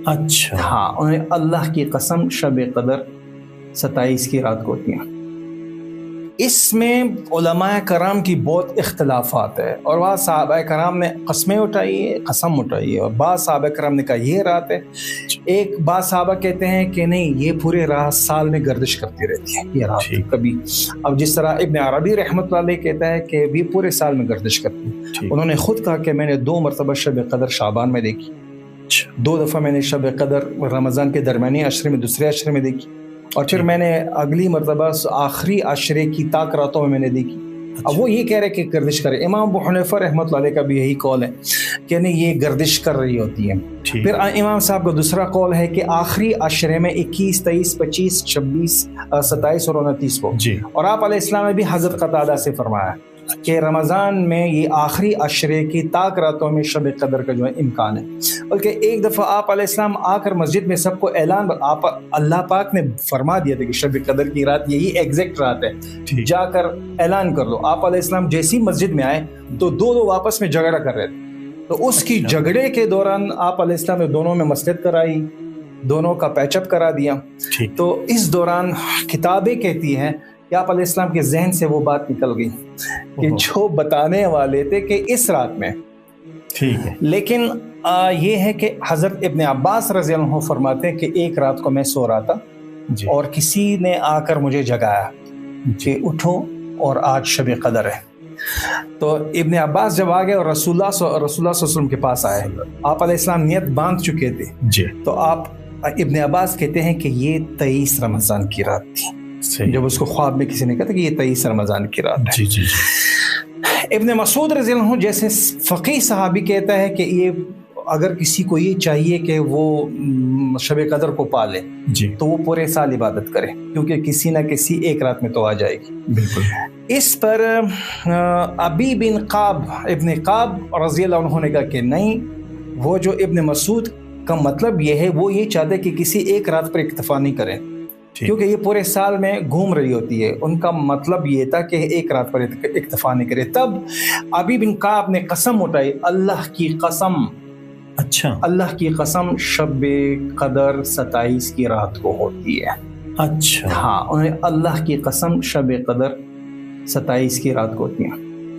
اچھا ہاں انہوں نے اللہ کی قسم شب قدر 27 کی رات کو ہوتی ہیں. اس میں علماء کرام کی بہت اختلافات ہے اور بعض صحابہ کرام نے قسمیں اٹھائی ہے، قسم اٹھائی ہے، اور بعض صحابہ کرام نے کہا یہ رات ہے. ایک بعض صحابہ کہتے ہیں کہ نہیں یہ پورے رات سال میں گردش کرتی رہتی ہے یہ رات کبھی. اب جس طرح ابن عربی رحمۃ اللہ علیہ کہتا ہے کہ یہ پورے سال میں گردش کرتی ہے. انہوں نے خود کہا کہ میں نے 2 مرتبہ شب قدر شعبان میں دیکھی، 2 دفعہ میں نے شب قدر رمضان کے درمیانی عشرے میں دوسرے عشرے میں دیکھی، اور پھر میں نے اگلی مرتبہ آخری عشرے کی طاق راتوں میں نے دیکھی. اب وہ یہ کہہ رہے کہ گردش کرے. امام ابو حنیفہ رحمۃ اللہ علیہ کا بھی یہی قول ہے کہ نہیں یہ گردش کر رہی ہوتی ہے. پھر امام صاحب کا دوسرا قول ہے کہ آخری عشرے میں 21 23 25 26 27 اور 29 کو. اور آپ علیہ السلام نے بھی حضرت قتادہ سے فرمایا کہ رمضان میں یہ آخری عشرے کی طاق راتوں میں شب قدر کا جو ہے امکان ہے. بلکہ ایک دفعہ آپ علیہ السلام آ کر مسجد میں سب کو اعلان، آپ اللہ پاک نے فرما دیا تھا کہ شب قدر کی رات یہی ایگزیکٹ رات ہے، جا کر اعلان کر دو. آپ علیہ السلام جیسی مسجد میں آئے تو 2 آپس میں جھگڑا کر رہے تھے. تو اس کی جھگڑے کے دوران آپ علیہ السلام نے دونوں میں مصلحت کرائی، دونوں کا پیچ اپ کرا دیا. تو اس دوران کتابیں کہتی ہیں کہ آپ علیہ السلام کے ذہن سے وہ بات نکل گئی کہ جو بتانے والے تھے کہ اس رات میں. ٹھیک ہے. لیکن یہ ہے کہ حضرت ابن عباس رضی اللہ عنہ فرماتے ہیں کہ ایک رات کو میں سو رہا تھا اور کسی نے آ کر مجھے جگایا کہ اٹھو اور آج شب قدر ہے. تو ابن عباس جب آ گئے اور رسول اللہ صلی اللہ علیہ وسلم کے پاس آئے، آپ علیہ السلام نیت باندھ چکے تھے. تو آپ ابن عباس کہتے ہیں کہ یہ 23 رمضان کی رات تھی. جب اس کو خواب میں کسی نے کہا تھا کہ یہ 23 رمضان کی رات ہے. ابن مسعود رضی اللہ عنہ جیسے فقیہ صحابی کہتا ہے کہ یہ اگر کسی کو یہ چاہیے کہ وہ شب قدر کو پالے تو وہ پورے سال عبادت کرے، کیونکہ کسی نہ کسی ایک رات میں تو آ جائے گی. بالکل. اس پر ابی بن قاب ابن قاب رضی اللہ عنہ نے کہا کہ نہیں، وہ جو ابن مسعود کا مطلب یہ ہے وہ یہ چاہتے کہ کسی ایک رات پر اکتفا نہیں کریں، کیونکہ یہ پورے سال میں گھوم رہی ہوتی ہے. ان کا مطلب یہ تھا کہ ایک رات پر اکتفا نہیں کرے. تب ابی بن قاب نے قسم اٹھائی، اللہ کی قسم، اچھا اللہ کی قسم شب قدر 27 کی رات کو ہوتی ہے. اچھا ہاں انہیں اللہ کی قسم شب قدر 27 کی رات کو ہوتی ہے.